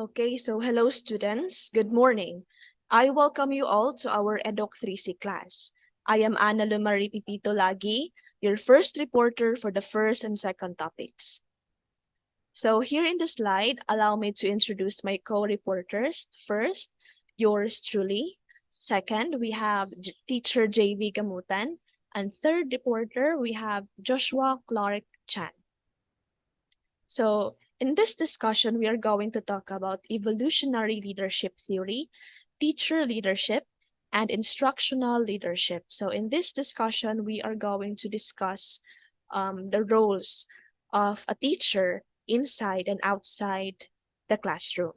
Okay, so hello students, good morning. I welcome you all to our Educ 3C class. I am Ana Lumari Pipito Lagi, your first reporter for the first and second topics. So here in the slide, allow me to introduce my co-reporters. First, yours truly. Second, we have teacher JV Gamutan. And third reporter, we have Joshua Clark Chan. So in this discussion, we are going to talk about evolutionary leadership theory, teacher leadership, and instructional leadership. So in this discussion, we are going to discuss the roles of a teacher inside and outside the classroom.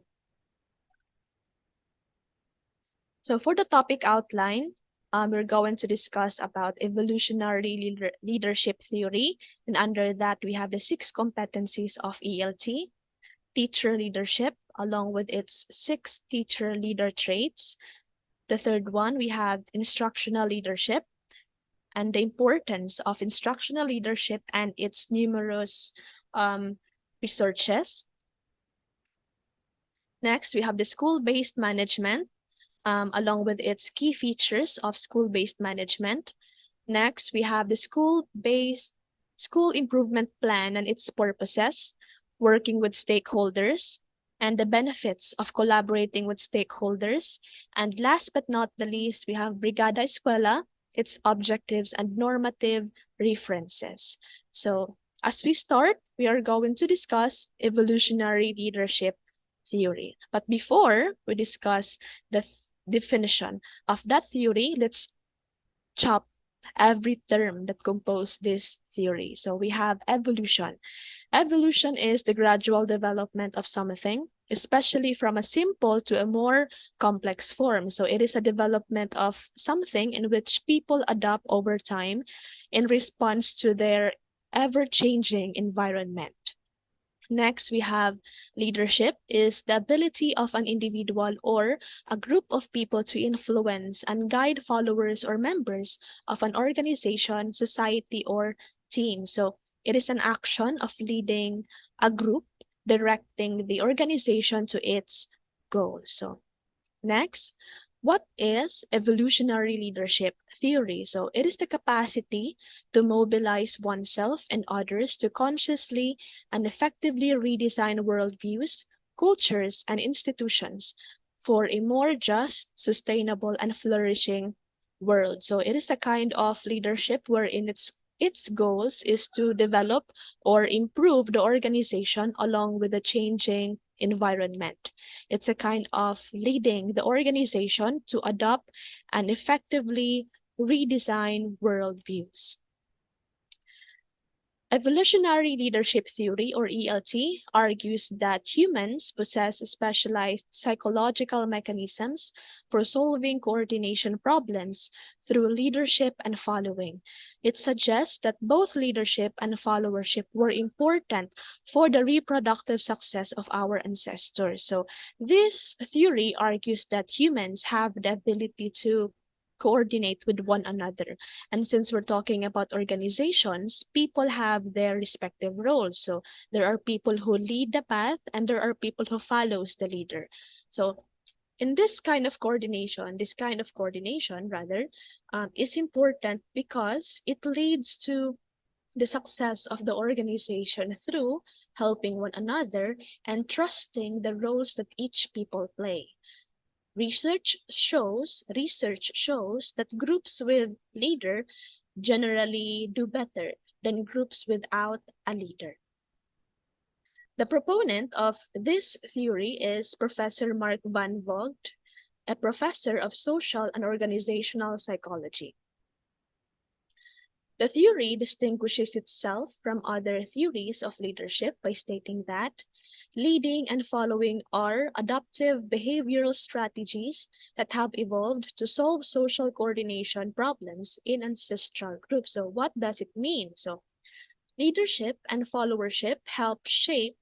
So for the topic outline, we're going to discuss about evolutionary leadership theory. And under that, we have the 6 competencies of ELT, teacher leadership, along with its 6 teacher leader traits. The third one, we have instructional leadership and the importance of instructional leadership and its numerous researches. Next, we have the school-based management, along with its key features of school-based management. Next, we have the school-based school improvement plan and its purposes, working with stakeholders, and the benefits of collaborating with stakeholders. And last but not the least, we have Brigada Escuela, its objectives and normative references. So as we start, we are going to discuss evolutionary leadership theory. But before we discuss the definition of that theory, let's chop every term that compose this theory. So we have evolution. Evolution is the gradual development of something, especially from a simple to a more complex form. So it is a development of something in which people adapt over time in response to their ever-changing environment. Next, we have leadership is the ability of an individual or a group of people to influence and guide followers or members of an organization, society, or team. So it is an action of leading a group, directing the organization to its goal. So next, what is evolutionary leadership theory? So it is the capacity to mobilize oneself and others to consciously and effectively redesign worldviews, cultures, and institutions for a more just, sustainable, and flourishing world. So it is a kind of leadership wherein its goals is to develop or improve the organization along with the changing environment. It's a kind of leading the organization to adopt and effectively redesign worldviews. Evolutionary leadership theory, or ELT, argues that humans possess specialized psychological mechanisms for solving coordination problems through leadership and following. It suggests that both leadership and followership were important for the reproductive success of our ancestors. So, this theory argues that humans have the ability to coordinate with one another. And since we're talking about organizations, people have their respective roles. So there are people who lead the path and there are people who follows the leader. So in this kind of coordination rather, is important because it leads to the success of the organization through helping one another and trusting the roles that each people play. Research shows that groups with leader generally do better than groups without a leader. The proponent of this theory is Professor Mark Van Vogt, a professor of social and organizational psychology. The theory distinguishes itself from other theories of leadership by stating that leading and following are adaptive behavioral strategies that have evolved to solve social coordination problems in ancestral groups. So what does it mean? So leadership and followership help shape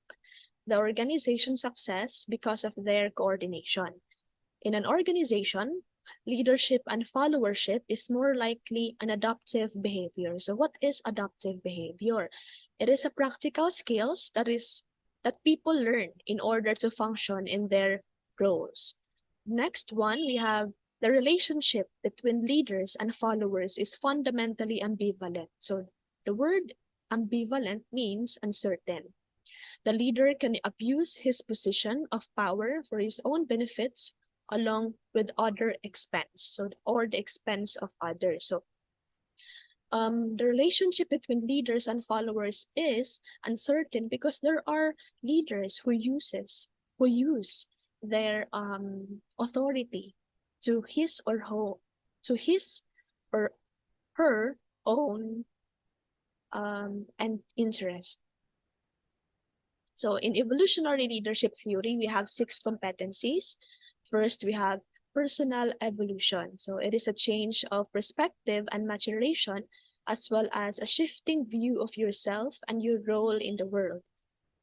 the organization's success because of their coordination. In an organization, leadership and followership is more likely an adaptive behavior. So what is adaptive behavior? It is a practical skills that is that people learn in order to function in their roles. Next one, we have the relationship between leaders and followers is fundamentally ambivalent. So the word ambivalent means uncertain. The leader can abuse his position of power for his own benefits along with other expense, so or the expense of others. So the relationship between leaders and followers is uncertain because there are leaders who use their authority to his or to his or her own and interest. So in evolutionary leadership theory, we have 6 competencies. First, we have personal evolution. So it is a change of perspective and maturation, as well as a shifting view of yourself and your role in the world.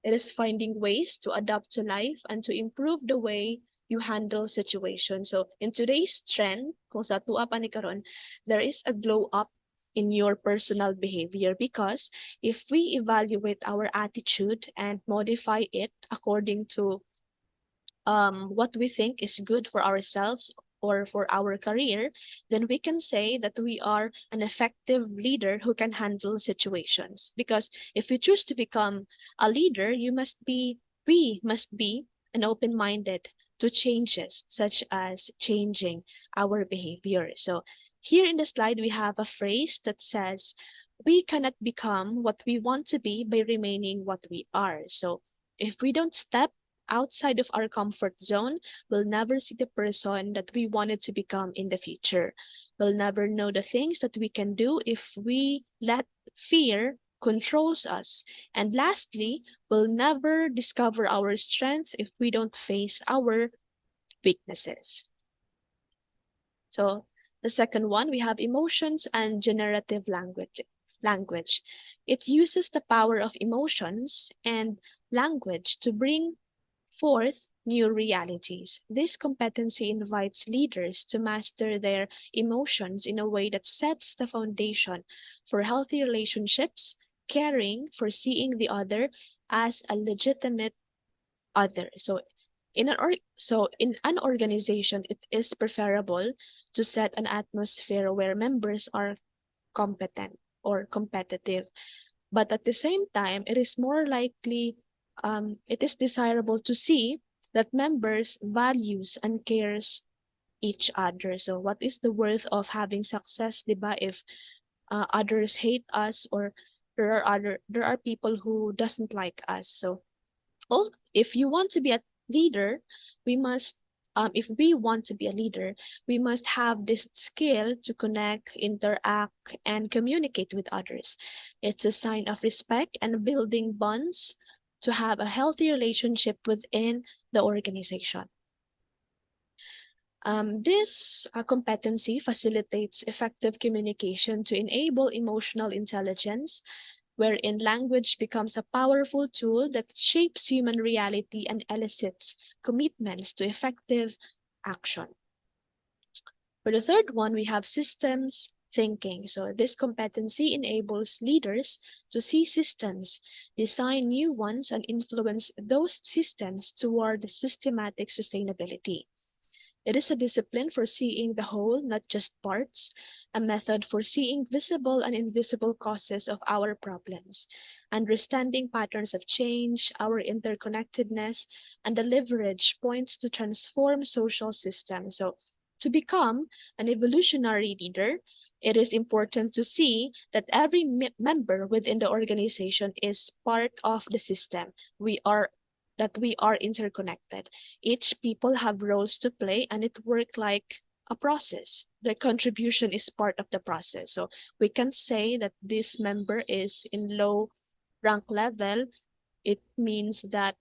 It is finding ways to adapt to life and to improve the way you handle situations. So in today's trend, kung sa tua pa ni karon, there is a glow up in your personal behavior because if we evaluate our attitude and modify it according to what we think is good for ourselves or for our career, then we can say that we are an effective leader who can handle situations. Because if you choose to become a leader, we must be an open-minded to changes, such as changing our behavior. So here in the slide, we have a phrase that says, we cannot become what we want to be by remaining what we are. So if we don't step outside of our comfort zone, we'll never see the person that we wanted to become in the future. We'll never know the things that we can do if we let fear controls us. And lastly, we'll never discover our strength if we don't face our weaknesses. So the second one, we have emotions and generative language. It uses the power of emotions and language to bring forth new realities. This competency invites leaders to master their emotions in a way that sets the foundation for healthy relationships, caring for seeing the other as a legitimate other. So in an organization, it is preferable to set an atmosphere where members are competent or competitive, but at the same time, it is desirable to see that members values and cares each other. So what is the worth of having success, diba, if others hate us or there are people who doesn't like us. So also, if you want to be a leader, we must if we want to be a leader, we must have this skill to connect, interact, and communicate with others. It's a sign of respect and building bonds to have a healthy relationship within the organization. This competency facilitates effective communication to enable emotional intelligence, wherein language becomes a powerful tool that shapes human reality and elicits commitments to effective action. For the third one, we have systems thinking. So this competency enables leaders to see systems, design new ones, and influence those systems toward systematic sustainability. It is a discipline for seeing the whole, not just parts, a method for seeing visible and invisible causes of our problems, understanding patterns of change, our interconnectedness, and the leverage points to transform social systems. So, to become an evolutionary leader, it is important to see that every member within the organization is part of the system. We are interconnected. Each people have roles to play and it works like a process. Their contribution is part of the process. So we can say that this member is in low rank level. It means that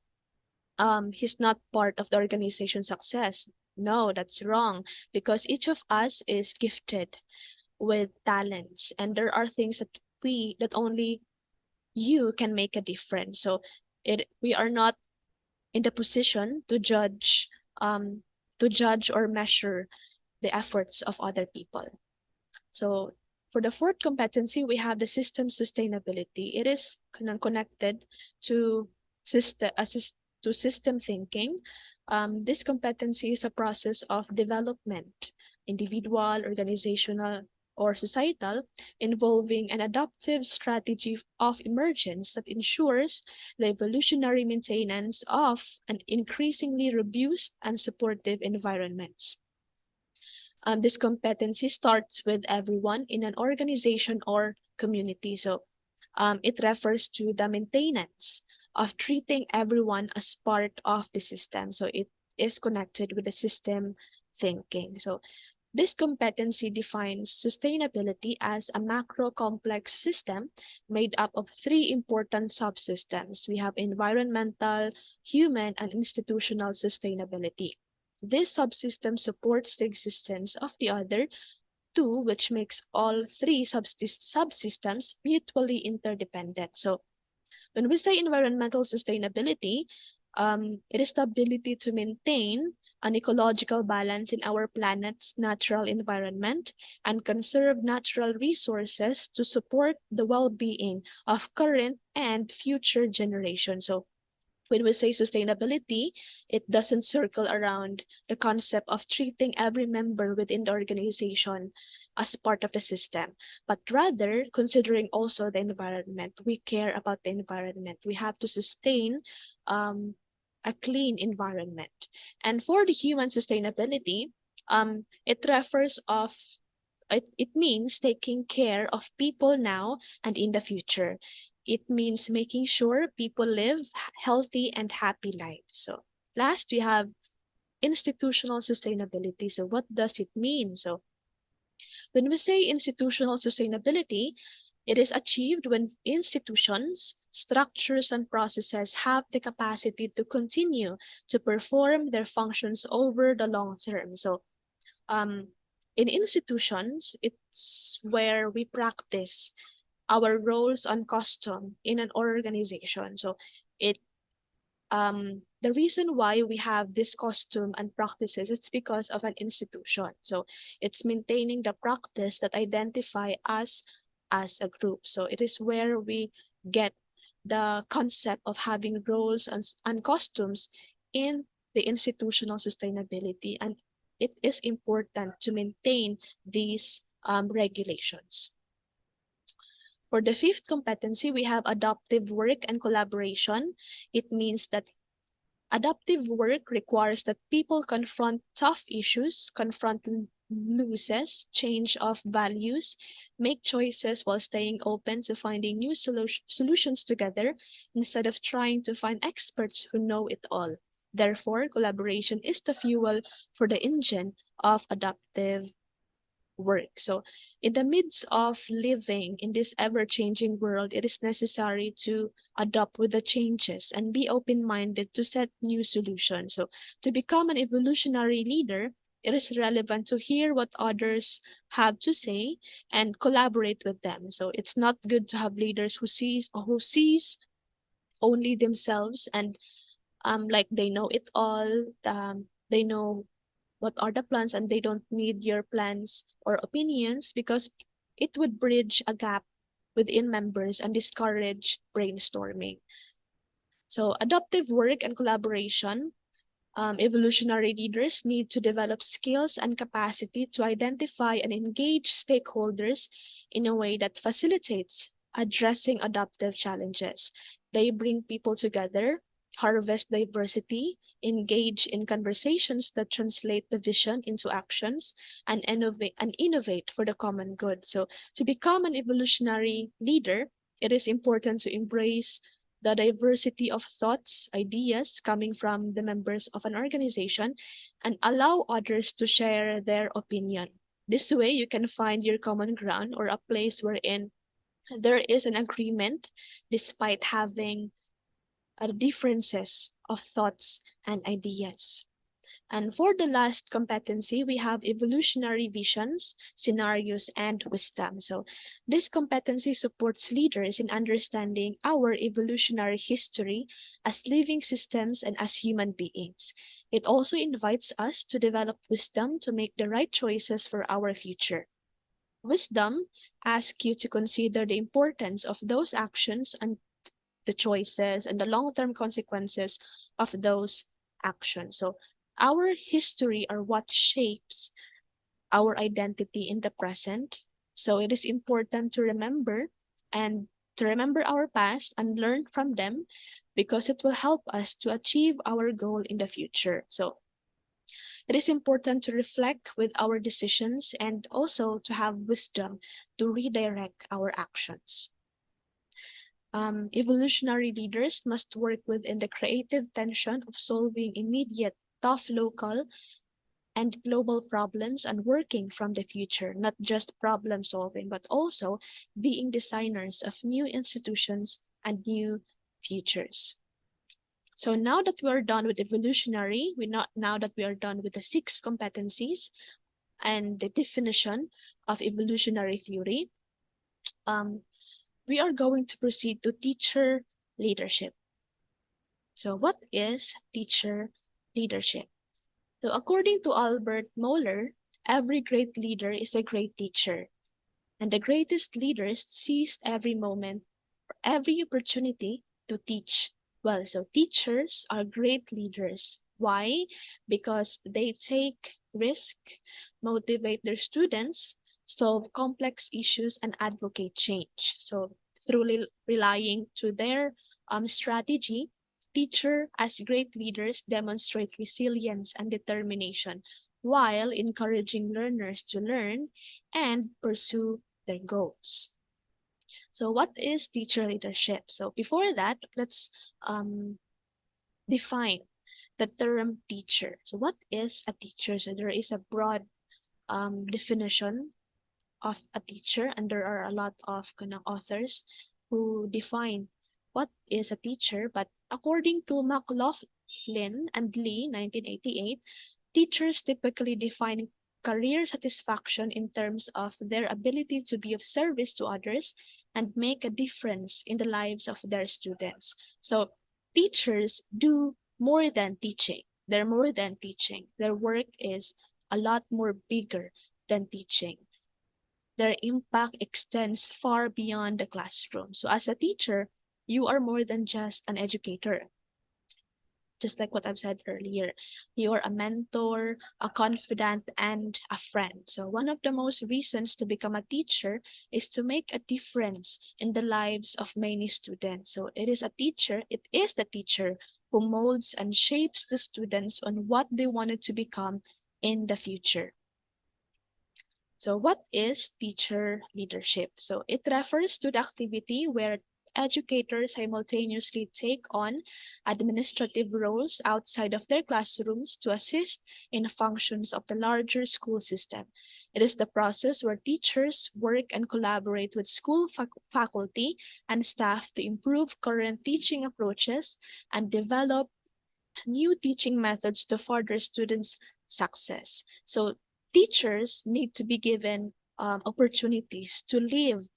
he's not part of the organization success. No, that's wrong because each of us is gifted with talents and there are things that only you can make a difference. So we are not in the position to judge or measure the efforts of other people. So for the fourth competency, we have the system sustainability. It is connected to system thinking. This competency is a process of development, individual, organizational, or societal, involving an adaptive strategy of emergence that ensures the evolutionary maintenance of an increasingly robust and supportive environments. This competency starts with everyone in an organization or community. So it refers to the maintenance of treating everyone as part of the system. So it is connected with the system thinking. So this competency defines sustainability as a macro complex system made up of three important subsystems. We have environmental, human, and institutional sustainability. This subsystem supports the existence of the other two, which makes all three subsystems mutually interdependent. So when we say environmental sustainability, it is the ability to maintain an ecological balance in our planet's natural environment and conserve natural resources to support the well-being of current and future generations. So when we say sustainability, it doesn't circle around the concept of treating every member within the organization as part of the system, but rather considering also the environment. We care about the environment. We have to sustain a clean environment. And for the human sustainability, it refers of it means taking care of people now and in the future. It means making sure people live healthy and happy lives. So last, we have institutional sustainability. So what does it mean? So when we say institutional sustainability, it is achieved when institutions, structures, and processes have the capacity to continue to perform their functions over the long term. So um, in institutions, it's where we practice our roles and custom in an organization. So it the reason why we have this costume and practices, it's because of an institution. So it's maintaining the practice that identify us as a group. So it is where we get the concept of having roles and costumes in the institutional sustainability. And it is important to maintain these regulations. For the fifth competency, we have adaptive work and collaboration. It means that adaptive work requires that people confront tough issues, confront losses, change of values, make choices while staying open to finding new solutions together instead of trying to find experts who know it all. Therefore, collaboration is the fuel for the engine of adaptive work. So, in the midst of living in this ever changing world, it is necessary to adapt with the changes and be open minded to set new solutions. So, to become an evolutionary leader, it is relevant to hear what others have to say and collaborate with them. So, it's not good to have leaders who sees only themselves and like they know it all. They know what are the plans and they don't need your plans or opinions because it would bridge a gap within members and discourage brainstorming. So adaptive work and collaboration, evolutionary leaders need to develop skills and capacity to identify and engage stakeholders in a way that facilitates addressing adaptive challenges. They bring people together, harvest diversity, engage in conversations that translate the vision into actions, and innovate for the common good. So to become an evolutionary leader, it is important to embrace the diversity of thoughts, ideas coming from the members of an organization, and allow others to share their opinion. This way, you can find your common ground or a place wherein there is an agreement despite having differences of thoughts and ideas. And for the last competency, we have evolutionary visions, scenarios, and wisdom. So this competency supports leaders in understanding our evolutionary history as living systems and as human beings. It also invites us to develop wisdom to make the right choices for our future. Wisdom asks you to consider the importance of those actions and the choices, and the long-term consequences of those actions. So our history are what shapes our identity in the present. So it is important to remember and to remember our past and learn from them because it will help us to achieve our goal in the future. So it is important to reflect with our decisions and also to have wisdom to redirect our actions. Evolutionary leaders must work within the creative tension of solving immediate, tough local and global problems and working from the future, not just problem solving, but also being designers of new institutions and new futures. So now that we are done with evolutionary, now that we are done with the 6 competencies and the definition of evolutionary theory, um, we are going to proceed to teacher leadership. So what is teacher leadership? So according to Albert Mohler, every great leader is a great teacher. And the greatest leaders seized every moment, every opportunity to teach well. So teachers are great leaders. Why? Because they take risk, motivate their students, solve complex issues, and advocate change. So through relying to their strategy, teacher as great leaders demonstrate resilience and determination while encouraging learners to learn and pursue their goals. So what is teacher leadership? So before that, let's define the term teacher. So what is a teacher? So there is a broad definition of a teacher, and there are a lot of authors who define what is a teacher. But according to McLaughlin and Lee, 1988, teachers typically define career satisfaction in terms of their ability to be of service to others and make a difference in the lives of their students. So teachers do more than teaching. They're more than teaching. Their work is a lot more bigger than teaching. Their impact extends far beyond the classroom. So as a teacher, you are more than just an educator. Just like what I've said earlier, you are a mentor, a confidant, and a friend. So one of the most reasons to become a teacher is to make a difference in the lives of many students. So it is the teacher who molds and shapes the students on what they wanted to become in the future. So what is teacher leadership? So it refers to the activity where educators simultaneously take on administrative roles outside of their classrooms to assist in the functions of the larger school system. It is the process where teachers work and collaborate with school faculty and staff to improve current teaching approaches and develop new teaching methods to further students' success. So teachers need to be given opportunities to live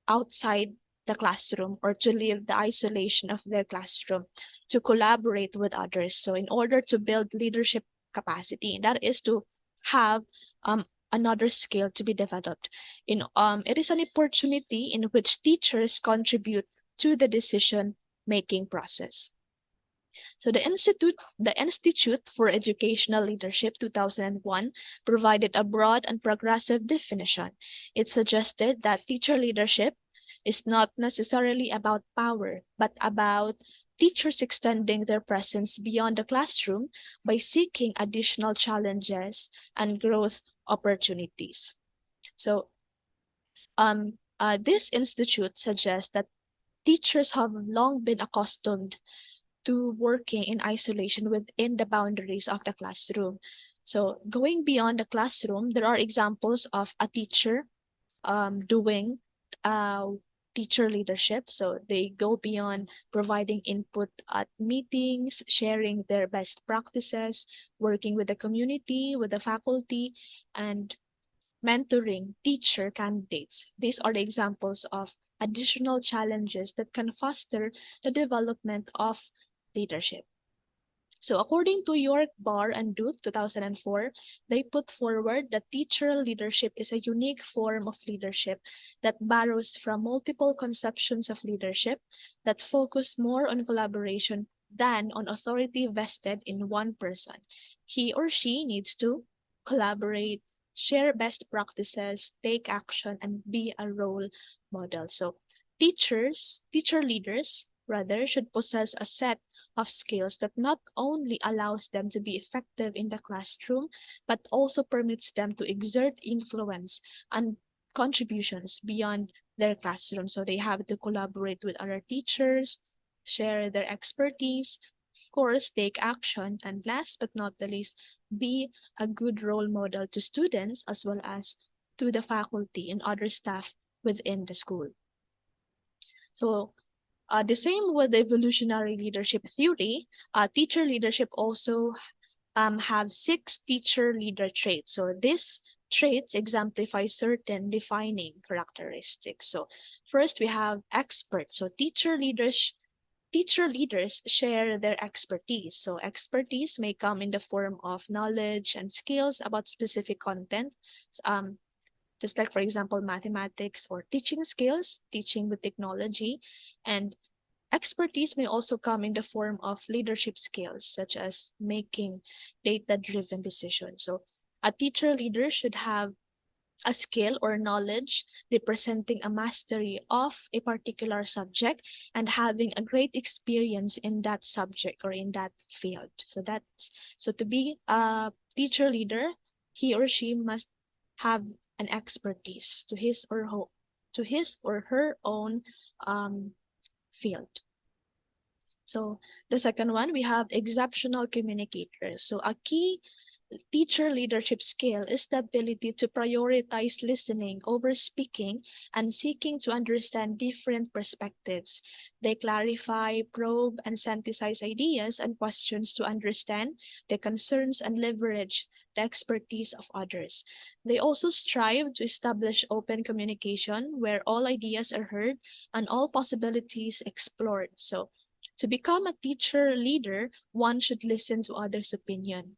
outside the classroom or to leave the isolation of their classroom, to collaborate with others. So in order to build leadership capacity, that is to have another skill to be developed. It is an opportunity in which teachers contribute to the decision making process. So the Institute for Educational Leadership 2001 provided a broad and progressive definition. It suggested that teacher leadership is not necessarily about power, but about teachers extending their presence beyond the classroom by seeking additional challenges and growth opportunities. So this institute suggests that teachers have long been accustomed to working in isolation within the boundaries of the classroom. So going beyond the classroom, there are examples of a teacher doing teacher leadership. So they go beyond providing input at meetings, sharing their best practices, working with the community, with the faculty, and mentoring teacher candidates. These are the examples of additional challenges that can foster the development of leadership. So according to York, Barr, and Duke 2004, they put forward that teacher leadership is a unique form of leadership that borrows from multiple conceptions of leadership that focus more on collaboration than on authority vested in one person. He or she needs to collaborate, share best practices, take action, and be a role model. So teacher leaders, rather, should possess a set of skills that not only allows them to be effective in the classroom, but also permits them to exert influence and contributions beyond their classroom. So they have to collaborate with other teachers, share their expertise, of course, take action, and last but not the least, be a good role model to students as well as to the faculty and other staff within the school. So the same with evolutionary leadership theory, teacher leadership also have 6 teacher leader traits. So these traits exemplify certain defining characteristics. So first we have experts. So teacher leaders share their expertise. So expertise may come in the form of knowledge and skills about specific content. Um, just like, for example, mathematics or teaching skills, teaching with technology, and expertise may also come in the form of leadership skills, such as making data-driven decisions. So a teacher leader should have a skill or knowledge representing a mastery of a particular subject and having a great experience in that subject or in that field. So to be a teacher leader, he or she must have an expertise to his or her own field. So the second one, we have exceptional communicators. So a key teacher leadership skill is the ability to prioritize listening over speaking and seeking to understand different perspectives. They clarify, probe, and synthesize ideas and questions to understand the concerns and leverage the expertise of others. They also strive to establish open communication where all ideas are heard and all possibilities explored. So to become a teacher leader, one should listen to others' opinion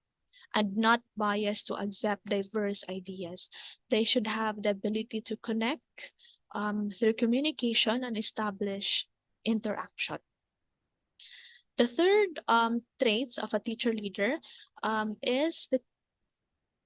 and not biased to accept diverse ideas. They should have the ability to connect through communication and establish interaction. The third traits of a teacher leader is the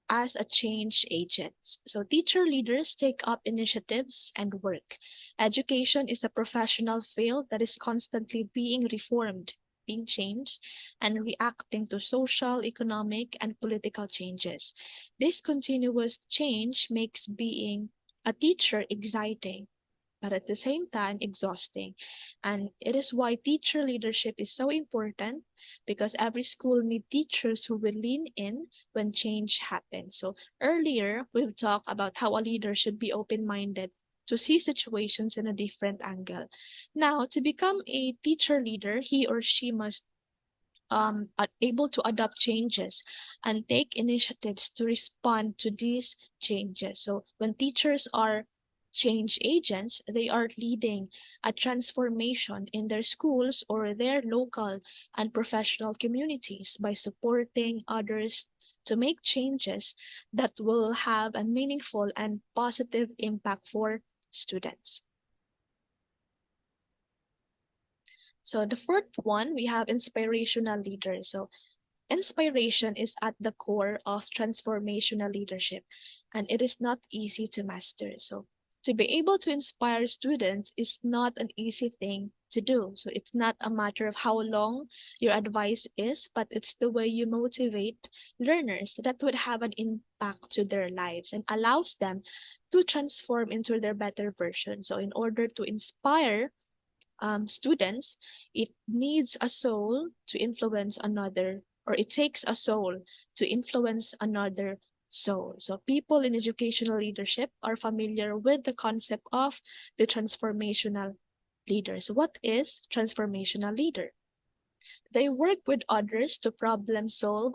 as a change agent. So teacher leaders take up initiatives and work. Education is a professional field that is constantly being reformed, being changed, and reacting to social, economic, and political changes. This continuous change makes being a teacher exciting, but at the same time exhausting. And it is why teacher leadership is so important because every school needs teachers who will lean in when change happens. So earlier, we've talked about how a leader should be open-minded to see situations in a different angle. Now, to become a teacher leader, he or she must able to adopt changes and take initiatives to respond to these changes. So when teachers are change agents, they are leading a transformation in their schools or their local and professional communities by supporting others to make changes that will have a meaningful and positive impact for students. So the fourth one, we have inspirational leaders. So inspiration is at the core of transformational leadership, and it is not easy to master. So, to be able to inspire students is not an easy thing to do. So, it's not a matter of how long your advice is, but it's the way you motivate learners that would have an impact to their lives and allows them to transform into their better version. So, in order to inspire students, it needs a soul to influence another, or it takes a soul to influence another soul. So people in educational leadership are familiar with the concept of the transformational leader. So what is transformational leader? They work with others to problem solve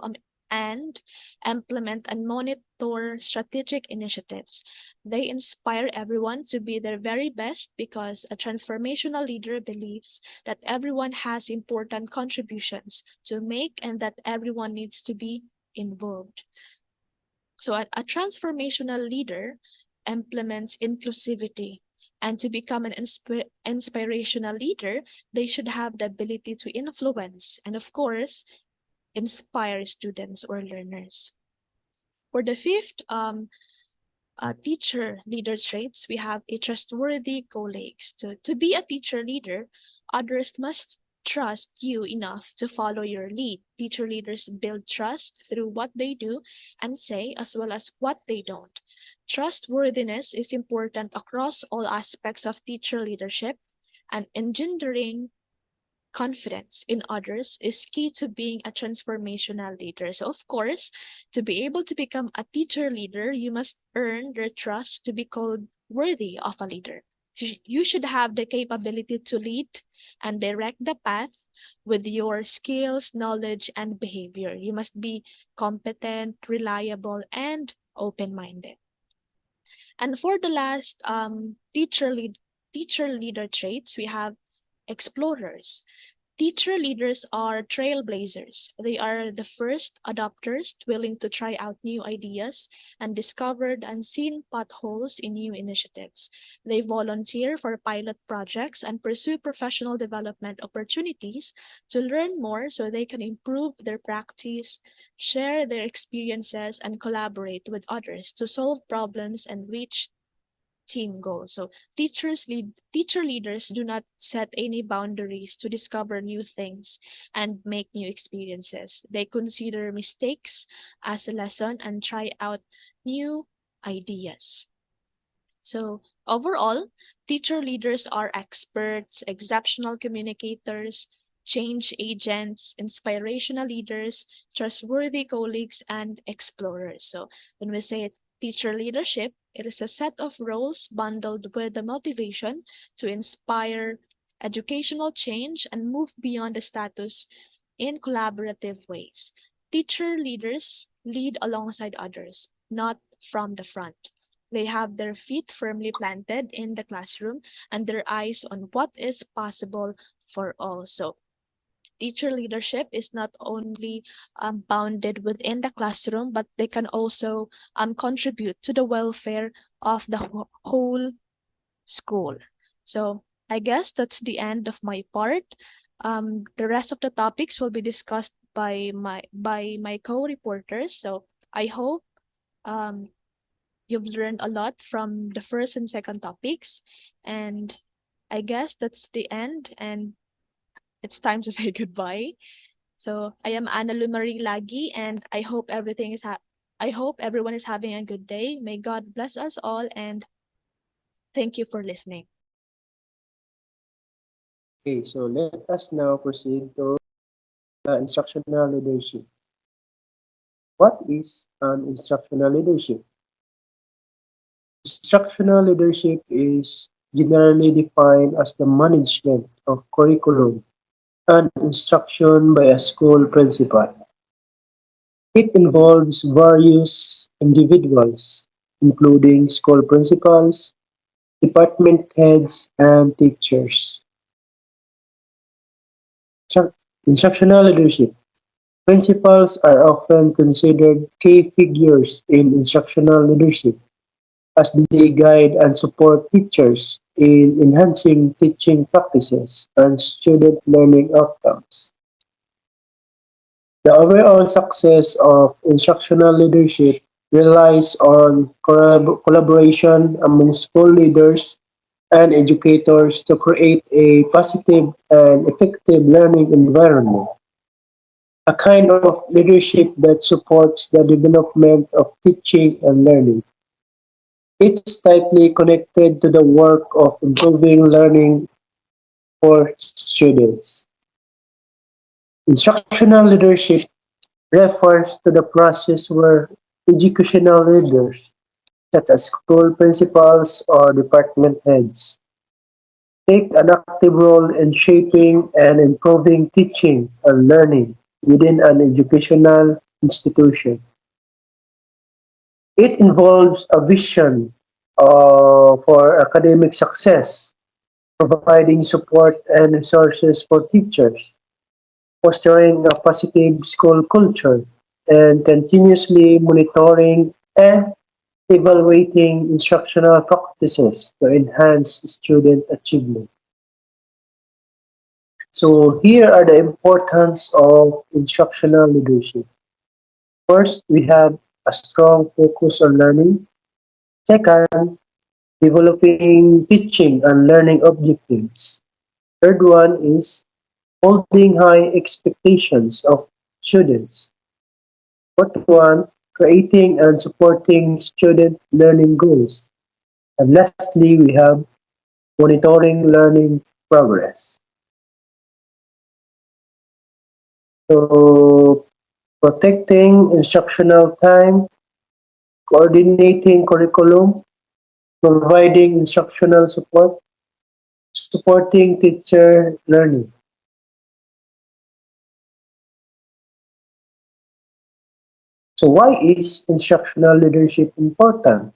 and implement and monitor strategic initiatives. They inspire everyone to be their very best because a transformational leader believes that everyone has important contributions to make and that everyone needs to be involved. So, a transformational leader implements inclusivity. And to become an inspirational leader, they should have the ability to influence and, of course, inspire students or learners. For the fifth teacher leader traits, we have a trustworthy colleagues. To be a teacher leader, others must trust you enough to follow your lead. Teacher leaders build trust through what they do and say, as well as what they don't. Trustworthiness is important across all aspects of teacher leadership, and engendering confidence in others is key to being a transformational leader. So, of course, to be able to become a teacher leader, you must earn their trust to be called worthy of a leader. You should have the capability to lead and direct the path with your skills, knowledge, and behavior. You must be competent, reliable, and open minded. And for the last teacher leader traits, we have explorers. Teacher leaders are trailblazers. They are the first adopters willing to try out new ideas and discover the unseen potholes in new initiatives. They volunteer for pilot projects and pursue professional development opportunities to learn more so they can improve their practice, share their experiences, and collaborate with others to solve problems and reach team goals. So teacher leaders do not set any boundaries to discover new things and make new experiences. They consider mistakes as a lesson and try out new ideas. So overall, teacher leaders are experts, exceptional communicators, change agents, inspirational leaders, trustworthy colleagues, and explorers. So when we say teacher leadership, it is a set of roles bundled with the motivation to inspire educational change and move beyond the status in collaborative ways. Teacher leaders lead alongside others, not from the front. They have their feet firmly planted in the classroom and their eyes on what is possible for all. So, teacher leadership is not only bounded within the classroom, but they can also contribute to the welfare of the whole school. So, I guess that's the end of my part. The rest of the topics will be discussed by my co-reporters. So, I hope um, you've learned a lot from the first and second topics. And I guess that's the end, and it's time to say goodbye. So I am Anna Lumari Lagi, and I hope everyone is having a good day. May God bless us all, and thank you for listening. Okay, so let us now proceed to instructional leadership. What is an instructional leadership? Instructional leadership is generally defined as the management of curriculum and instruction by a school principal. It involves various individuals, including school principals, department heads, and teachers. Instructional leadership. Principals are often considered key figures in instructional leadership as they guide and support teachers in enhancing teaching practices and student learning outcomes. The overall success of instructional leadership relies on collaboration among school leaders and educators to create a positive and effective learning environment, a kind of leadership that supports the development of teaching and learning. It's tightly connected to the work of improving learning for students. Instructional leadership refers to the process where educational leaders, such as school principals or department heads, take an active role in shaping and improving teaching and learning within an educational institution. It involves a vision for academic success, providing support and resources for teachers, fostering a positive school culture, and continuously monitoring and evaluating instructional practices to enhance student achievement. So here are the importance of instructional leadership. First, we have a strong focus on learning. Second, developing teaching and learning objectives. Third one is holding high expectations of students. Fourth one, creating and supporting student learning goals. And lastly, we have monitoring learning progress. So protecting instructional time, coordinating curriculum, providing instructional support, supporting teacher learning. So why is instructional leadership important?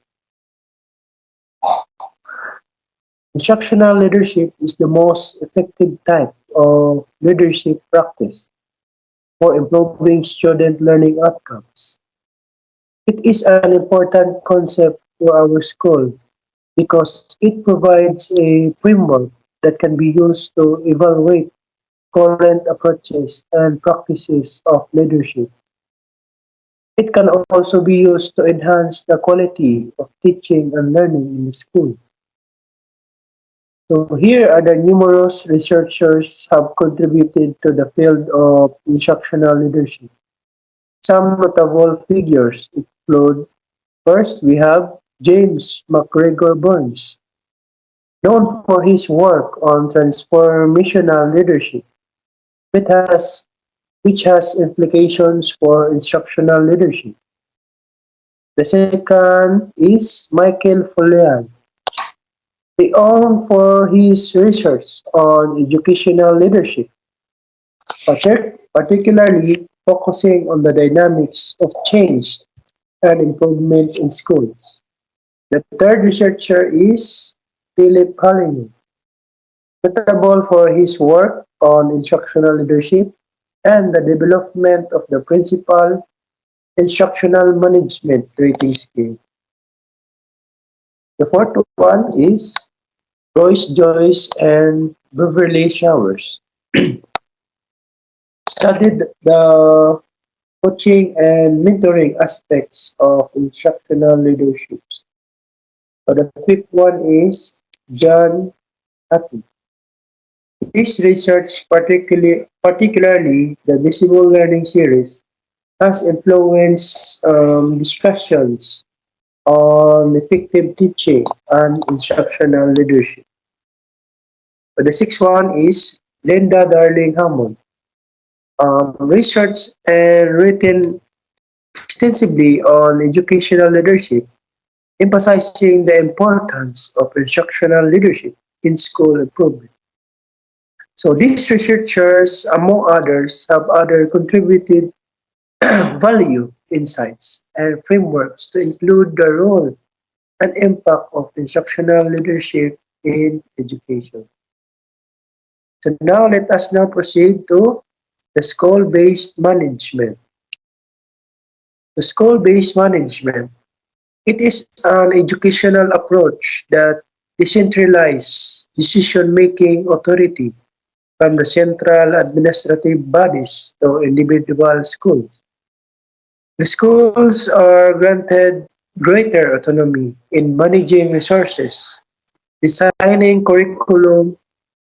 Instructional leadership is the most effective type of leadership practice for improving student learning outcomes. It is an important concept for our school because it provides a framework that can be used to evaluate current approaches and practices of leadership. It can also be used to enhance the quality of teaching and learning in the school. So here are the numerous researchers have contributed to the field of instructional leadership. Some notable figures include: first, we have James McGregor Burns, known for his work on transformational leadership, which has, which has implications for instructional leadership. The second is Michael Fullian, renowned for his research on educational leadership, particularly focusing on the dynamics of change and improvement in schools. The third researcher is Philip Hallinan, notable for his work on instructional leadership and the development of the principal instructional management rating scale. The fourth one is Royce Joyce and Beverly Showers, studied the coaching and mentoring aspects of instructional leadership. So the fifth one is John Hattie. His research, particularly the Visible Learning series, has influenced discussions on effective teaching and instructional leadership. But the sixth one is Linda Darling Hammond. Research and written extensively on educational leadership, emphasizing the importance of instructional leadership in school improvement. So these researchers, among others, have other contributed value insights and frameworks to include the role and impact of instructional leadership in education. So now let us now proceed to the school-based management. The school-based management, it is an educational approach that decentralizes decision-making authority from the central administrative bodies to individual schools. The schools are granted greater autonomy in managing resources, designing curriculum,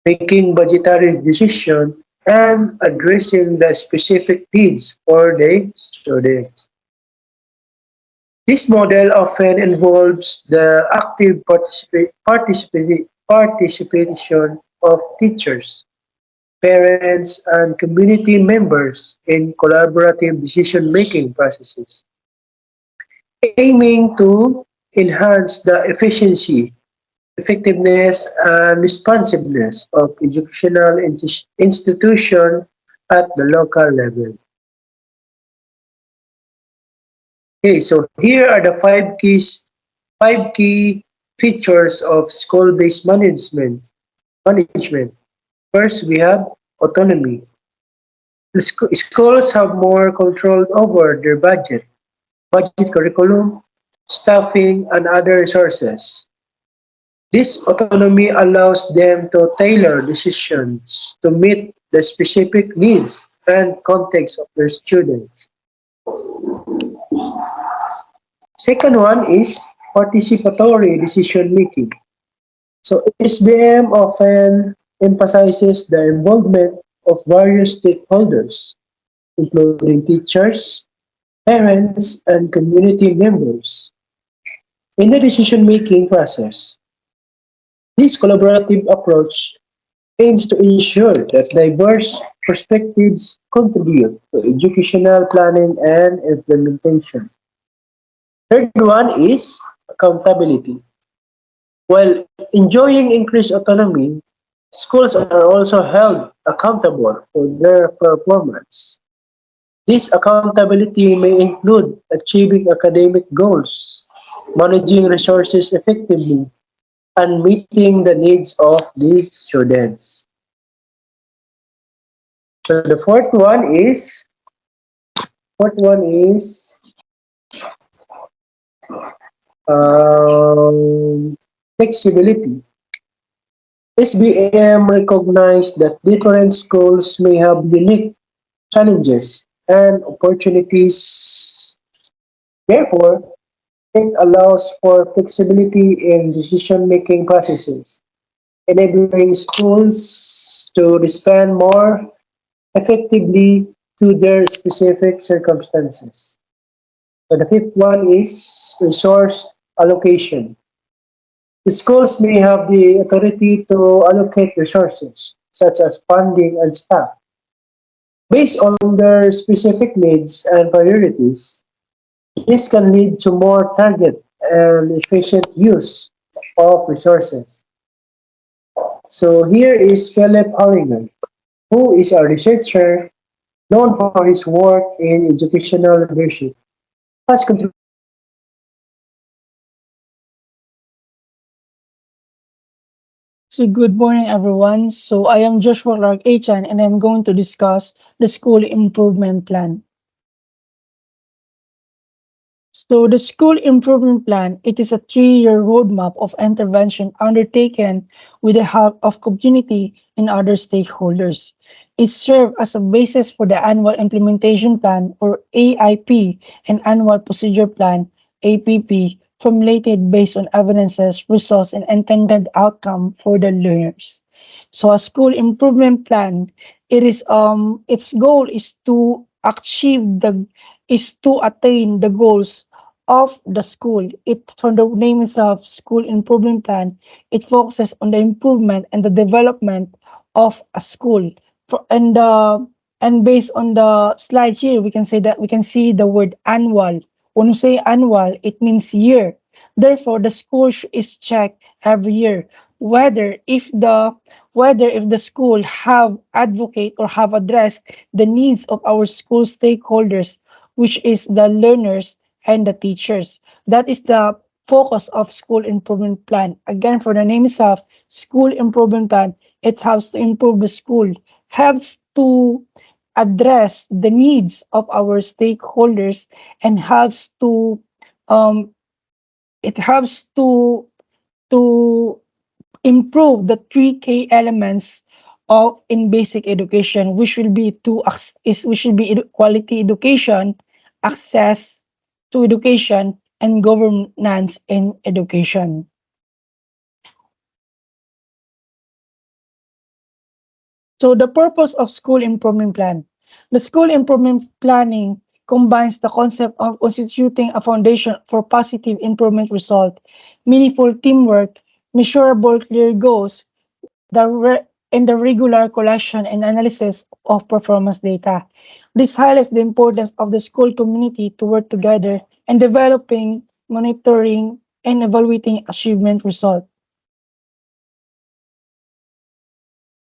making budgetary decisions, and addressing the specific needs for the students. This model often involves the active participation of teachers, parents, and community members in collaborative decision-making processes, aiming to enhance the efficiency, effectiveness, and responsiveness of educational institutions at the local level. Okay, so here are the five key features of school-based management. First, we have autonomy. Schools have more control over their budget curriculum, staffing, and other resources. This autonomy allows them to tailor decisions to meet the specific needs and context of their students. Second one is participatory decision making. So SBM often emphasizes the involvement of various stakeholders, including teachers, parents, and community members in the decision making process. This collaborative approach aims to ensure that diverse perspectives contribute to educational planning and implementation. Third one is accountability. While enjoying increased autonomy, schools are also held accountable for their performance. This accountability may include achieving academic goals, managing resources effectively, and meeting the needs of the students. So the fourth one is flexibility. SBM recognized that different schools may have unique challenges and opportunities. Therefore, it allows for flexibility in decision-making processes, enabling schools to respond more effectively to their specific circumstances. So the fifth one is resource allocation. The schools may have the authority to allocate resources, such as funding and staff, based on their specific needs and priorities. This can lead to more targeted and efficient use of resources. So here is Philip Hollinger, who is a researcher known for his work in educational leadership. Has contributed to So good morning, everyone. So I am Joshua Clark Achan, and I'm going to discuss the school improvement plan. So the school improvement plan, it is a 3-year roadmap of intervention undertaken with the help of community and other stakeholders. It serves as a basis for the annual implementation plan or AIP and annual procedure plan APP formulated based on evidences, results, and intended outcome for the learners. So a school improvement plan, its goal is to attain the goals of the school. It from the name itself, school improvement plan, it focuses on the improvement and the development of a school. For, and based on the slide here, we can say that we can see the word annual. When we say annual, it means year. Therefore, the school is checked every year whether if the school have advocate or have addressed the needs of our school stakeholders, which is the learners and the teachers. That is the focus of school improvement plan. Again, for the name itself, school improvement plan, it helps to improve the school, helps to address the needs of our stakeholders, and helps to um, it helps to improve the three key elements of in basic education, which will be quality education, access to education, and governance in education. So the purpose of school improvement plan. The school improvement planning combines the concept of constituting a foundation for positive improvement result, meaningful teamwork, measurable clear goals, and the regular collection and analysis of performance data. This highlights the importance of the school community to work together in developing, monitoring, and evaluating achievement results.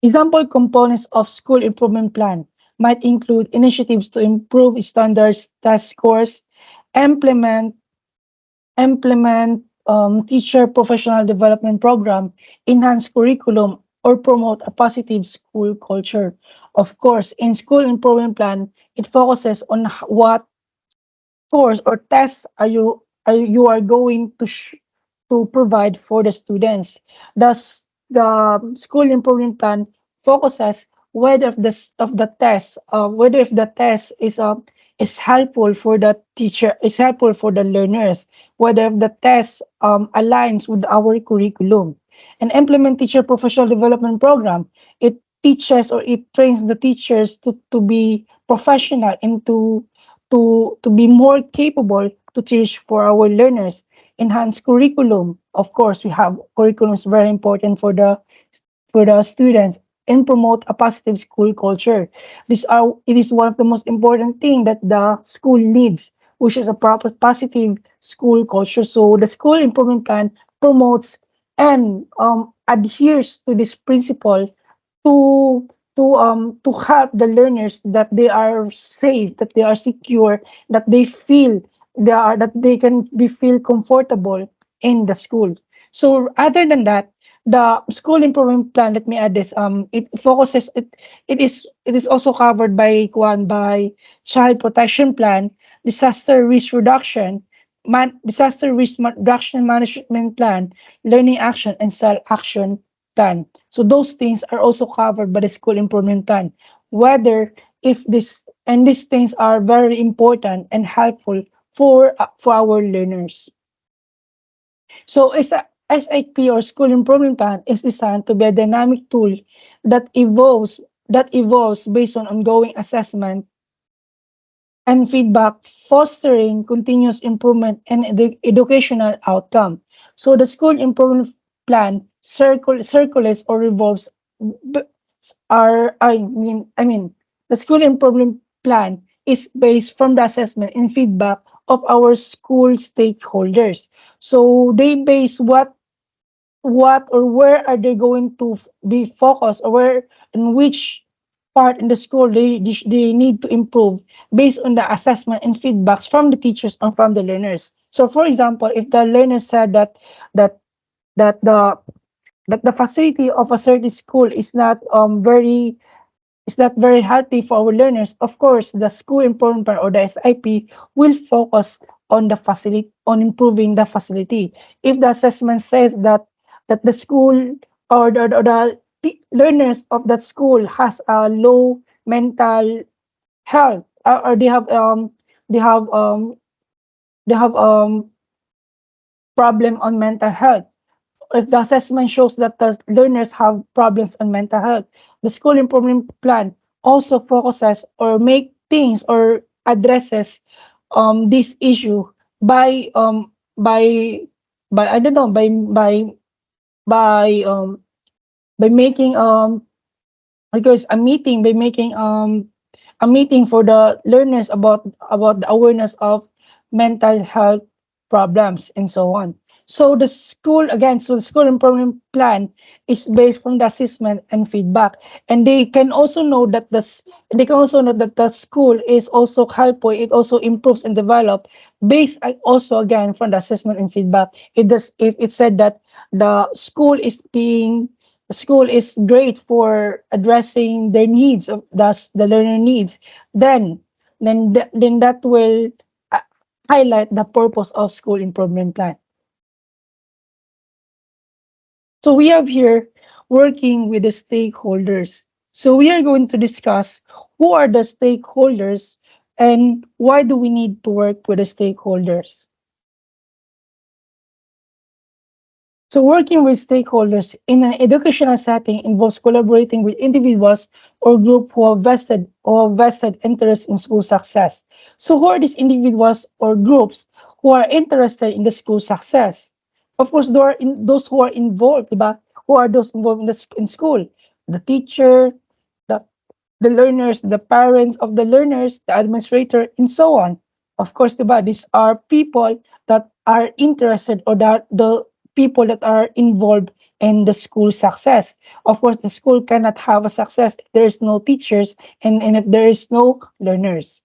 Example components of school improvement plan might include initiatives to improve standards, test scores, implement teacher professional development program, enhance curriculum, or promote a positive school culture. Of course, in school improvement plan, it focuses on what course or tests you are going to provide for the students. Thus, the school improvement plan focuses whether of the test, whether if the test is helpful for the teacher, is helpful for the learners, whether if the test aligns with our curriculum. And implement teacher professional development program. It teaches or it trains the teachers to be professional and to be more capable to teach for our learners. Enhance curriculum. Of course, we have curriculum is very important for the students and promote a positive school culture. It is one of the most important thing that the school needs, which is a proper positive school culture. So the school improvement plan promotes and adheres to this principle to to help the learners that they are safe, that they are secure, that they feel that they can be feel comfortable in the school. So other than that, the school improvement plan, let me add this, it focuses it is also covered by by child protection plan, disaster risk reduction, reduction management plan, learning action, and cell action plan. So those things are also covered by the school improvement plan. Whether if this and these things are very important and helpful for our learners. So SIP or school improvement plan is designed to be a dynamic tool that evolves based on ongoing assessment and feedback, fostering continuous improvement and educational outcome. So the school improvement plan circulates or revolves b- the school improvement plan is based from the assessment and feedback of our school stakeholders. So they base what or where are they going to be focused, or where in which part in the school they need to improve based on the assessment and feedbacks from the teachers and from the learners. So for example, if the learner said that that the that the facility of a certain school is not very healthy for our learners, of course, the school improvement plan or the SIP will focus on the facility, on improving the facility. If the assessment says that the school or the learners of that school has a low mental health, or they have um they have problem on mental health, if the assessment shows that the learners have problems on mental health, the school improvement plan also focuses or make things or addresses this issue by I don't know by um by making because a meeting by making a meeting for the learners about the awareness of mental health problems and so on. So the school improvement plan is based on the assessment and feedback, and they can also know that the school is also helpful. It also improves and develop based also again from the assessment and feedback. It does if it said that the school is being the school is great for addressing their needs of thus the learner needs, then then that will uh, highlight the purpose of school improvement plan. So we have here working with the stakeholders. So we are going to discuss who are the stakeholders and why do we need to work with the stakeholders. So working with stakeholders in an educational setting involves collaborating with individuals or group who have vested interest in school success. So who are these individuals or groups who are interested in the school success? Of course, those who are involved, diba? Who are those involved in school? The teacher, the the learners, the parents of the learners, the administrator, and so on. Of course, diba, these are people that are interested or that the people that are involved in the school success. Of course, the school cannot have a success if there is no teachers and if there is no learners.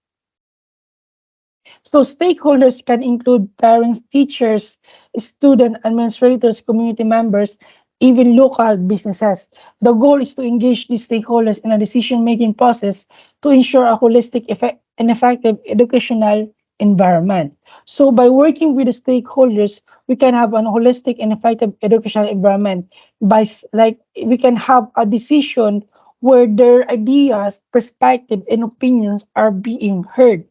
So stakeholders can include parents, teachers, student administrators, community members, even local businesses. The goal is to engage these stakeholders in a decision-making process to ensure a holistic and effective educational environment. So by working with the stakeholders, we can have an holistic and effective educational environment by like we can have a decision where their ideas, perspective, and opinions are being heard.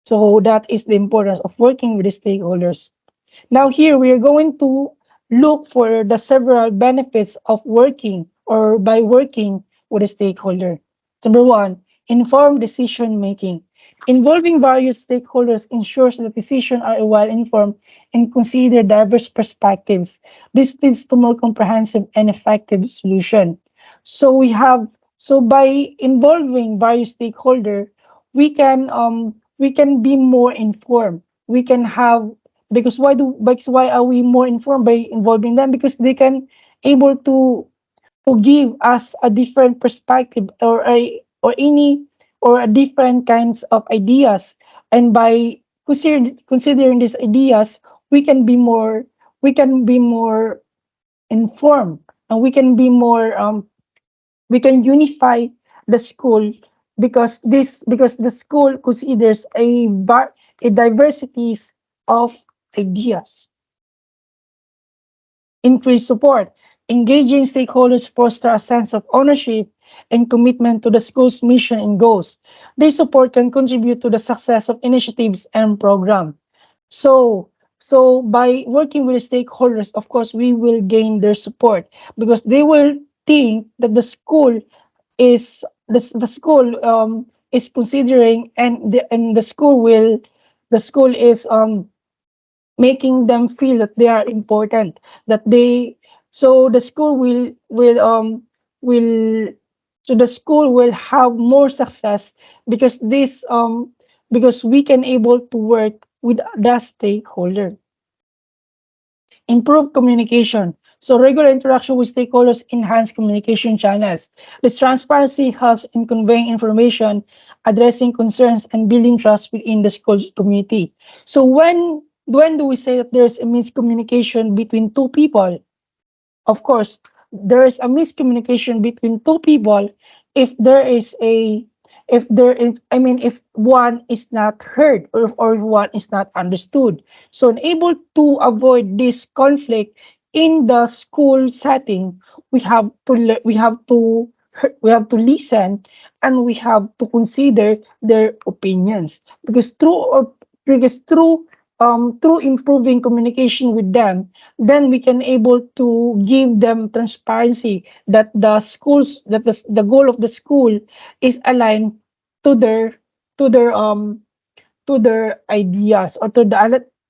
So that is the importance of working with the stakeholders. Now here we are going to look for the several benefits of working or by working with a stakeholder. Number one, informed decision making. Involving various stakeholders ensures that decisions are well informed and consider diverse perspectives. This leads to more comprehensive and effective solution. So we have so by involving various stakeholders, we can be more informed. We can have because why are we more informed by involving them? Because they can able to give us a different perspective or any or a different kinds of ideas, and by considering these ideas, we can be more we can be more informed, and we can unify the school because the school considers a diversities of ideas. Increase support. Engaging stakeholders foster a sense of ownership and commitment to the school's mission and goals. This support can contribute to the success of initiatives and programs. So, so by working with the stakeholders, of course, we will gain their support because they will think that the school is considering, and the school is making them feel that they are important, that they so the school will so the school will have more success because because we can able to work with the stakeholder. Improve communication. So regular interaction with stakeholders enhance communication channels. This transparency helps in conveying information, addressing concerns, and building trust within the school community. So when do we say that there's a miscommunication between two people? Of course, there is a miscommunication between two people if there is a if there is I mean if one is not heard, or if one is not understood. So unable to avoid this conflict in the school setting, we have to we have to listen, and we have to consider their opinions, because through improving communication with them, then we can able to give them transparency that the goal of the school is aligned to their to their ideas, or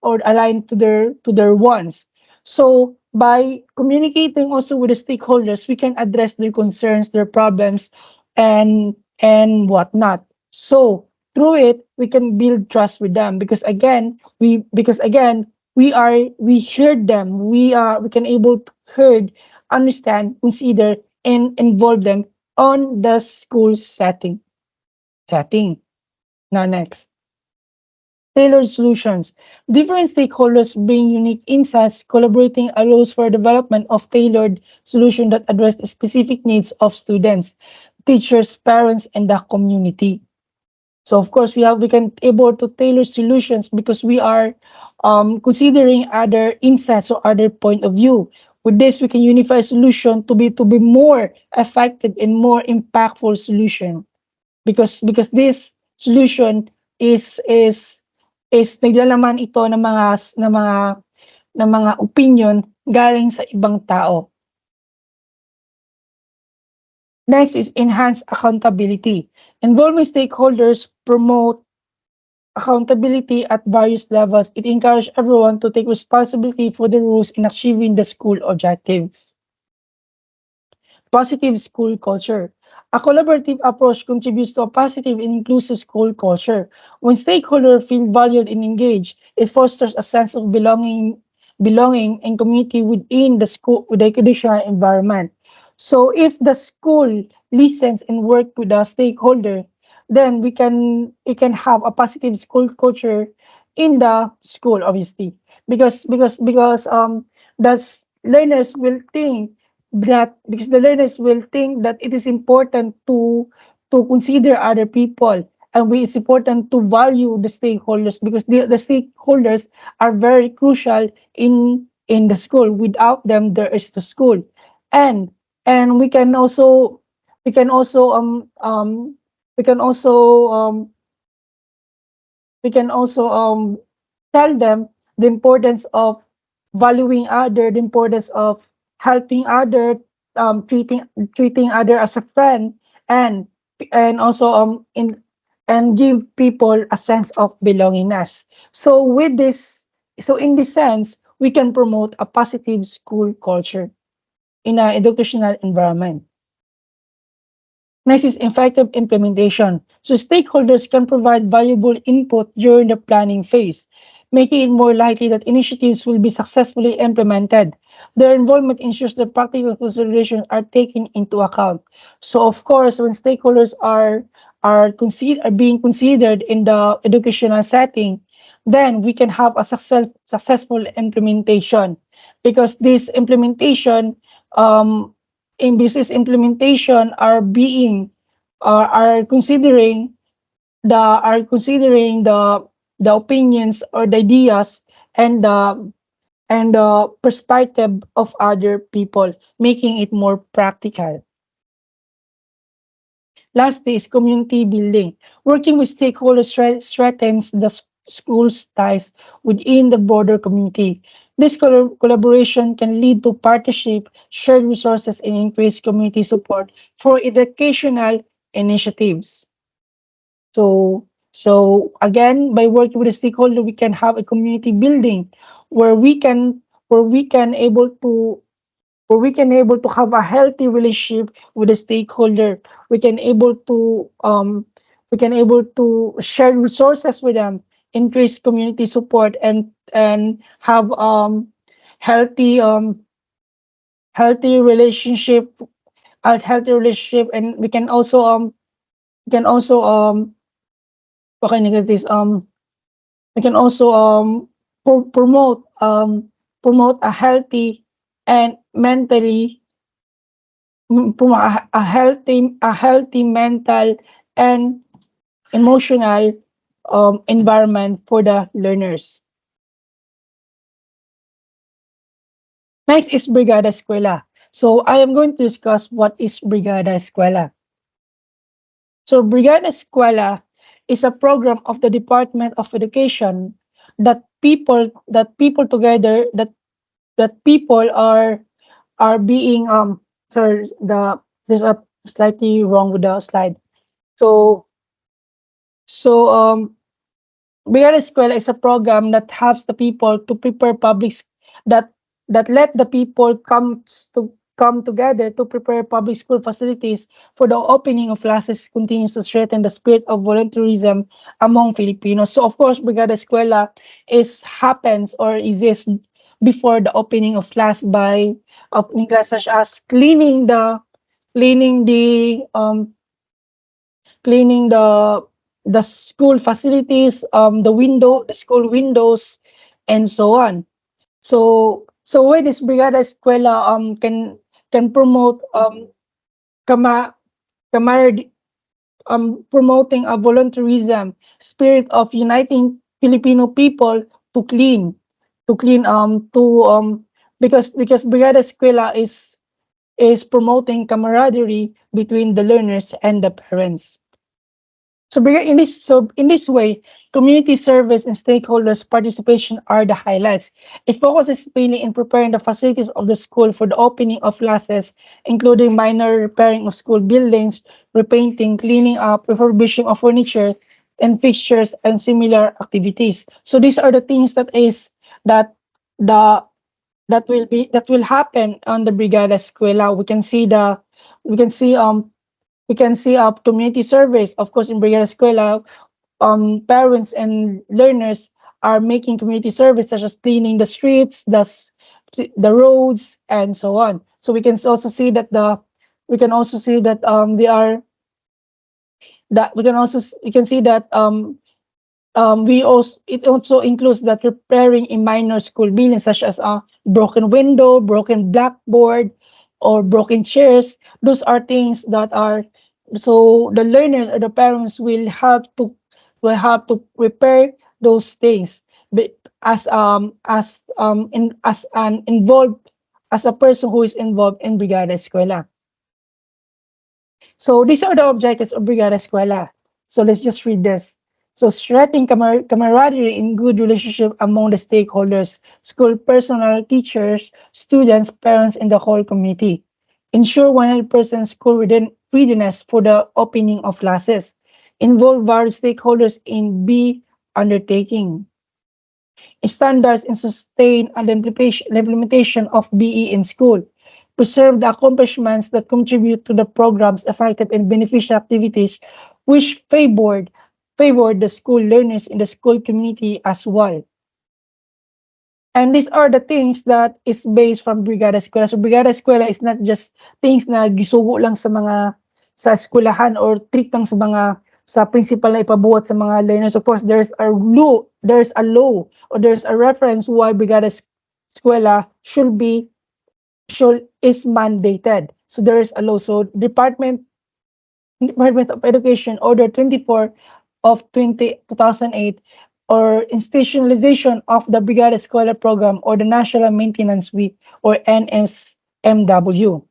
or aligned to their wants. So by communicating also with the stakeholders, we can address their concerns, their problems, and whatnot. So through it, we can build trust with them because again we heard them. We can able to heard, understand, consider, and involve them on the school setting. Now next. Tailored solutions. Different stakeholders bring unique insights. Collaborating allows for development of tailored solutions that address the specific needs of students, teachers, parents, and the community. So of course we can able to tailor solutions because we are considering other insights or other point of view. With this, we can unify solution to be more effective and more impactful solution, because this solution is naglalaman ito ng mga opinion galing sa ibang tao. Next is enhance accountability. Involving stakeholders promote accountability at various levels. It encourages everyone to take responsibility for the rules in achieving the school objectives. Positive school culture. A collaborative approach contributes to a positive and inclusive school culture. When stakeholders feel valued and engaged, it fosters a sense of belonging and community within the school, with the educational environment. So if the school listens and work with the stakeholder, then we can have a positive school culture, in the school, obviously, because learners will think because the learners will think that it is important to consider other people, and it's important to value the stakeholders, because the stakeholders are very crucial in the school. Without them, there is the school. And and we can also we can also we can also tell them the importance of valuing other, the importance of helping other, treating other as a friend, and also and give people a sense of belongingness. So with this, so in this sense, we can promote a positive school culture in an educational environment. Next is effective implementation. So stakeholders can provide valuable input during the planning phase, making it more likely that initiatives will be successfully implemented. Their involvement ensures that practical considerations are taken into account. So of course, when stakeholders are being considered in the educational setting, then we can have a successful implementation, because this implementation in business implementation are considering the opinions or the ideas and the perspective of other people, making it more practical. Lastly is community building. Working with stakeholders strengthens the school's ties within the broader community. This collaboration can lead to partnership, shared resources, and increased community support for educational initiatives. So again, by working with a stakeholder, we can have a community building where we can able to have a healthy relationship with the stakeholder. We can able to share resources with them, increase community support, and have healthy healthy relationship and we can also okay nigga, this we can also promote a healthy and mentally a healthy mental and emotional environment for the learners. Next is Brigada Escuela. So I am going to discuss what is Brigada Escuela. So Brigada Escuela is a program of the Department of Education that people are being sorry, there's a slightly wrong with the slide. So so Real Escuela is a program that helps the people to prepare that let the people come together to prepare public school facilities for the opening of classes, continues to strengthen the spirit of volunteerism among Filipinos. So of course, Brigada Escuela is happens or exists before the opening of class by opening class, such as cleaning the school facilities, the school windows, and so on. So where this Brigada Escuela can promote kama kamarad promoting a volunteerism spirit of uniting Filipino people to clean to because Brigada Escuela is promoting camaraderie between the learners and the parents. In this way, community service and stakeholders' participation are the highlights. It focuses mainly in preparing the facilities of the school for the opening of classes, including minor repairing of school buildings, repainting, cleaning up, refurbishing of furniture and fixtures, and similar activities. So these are the things that the that will happen on the Brigada Escuela. We can see community service. Of course, in Brigada Escuela, parents and learners are making community service, such as cleaning the streets, the roads, and so on. So we can also see that they are that we can also you can see that it also includes that repairing a minor school building such as a broken window, broken blackboard, or broken chairs. Those are things that are so the learners or the parents will have to repair those things. But as an involved as a person who is involved in Brigada Escuela. So these are the objectives of Brigada Escuela. So let's just read this. So strengthening camaraderie in good relationship among the stakeholders, school personnel, teachers, students, parents, and the whole community. Ensure 100% school readiness for the opening of classes. Involve various stakeholders in B undertaking. Standards and sustain and implementation of BE in school. Preserve the accomplishments that contribute to the program's effective and beneficial activities which favored the school learners in the school community as well. And these are the things that is based from Brigada Eskwela. So Brigada Eskwela is not just things na gisugo lang sa eskwelahan or treat lang sa principal na ipabuhat sa mga learners. Of course, there's a law or there's a reference why Brigada Eskwela is mandated. So there's a law. So Department of Education Order 24 of 2008 or institutionalization of the Brigada Scholar Program or the National Maintenance Week or NSMW.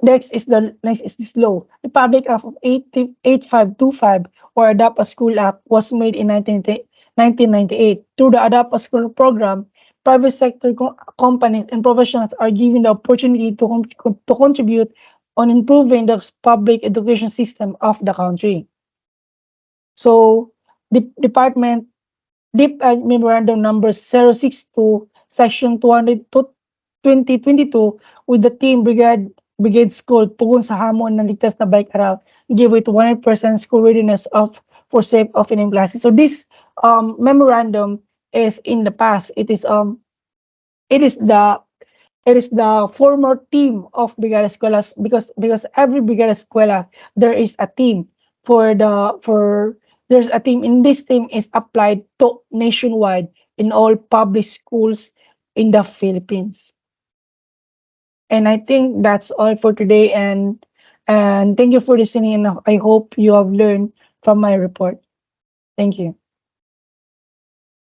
Next is this law. The Public Act of 8525 or Adopt a School Act was made in 1998. Through the Adopt a School program, private sector companies and professionals are given the opportunity to contribute on improving the public education system of the country. So, the department memorandum number 062 section 200 to 2022 with the team brigade school tugon sa hamon ng ligtas na bike araw give it 100% school readiness for safe opening classes. So this memorandum is in the past. It is the former team of Brigada Escuelas because every Brigada Escuela there is a team for there's a team, and this team is applied to nationwide in all public schools in the Philippines. And I think that's all for today, and thank you for listening, and I hope you have learned from my report. Thank you.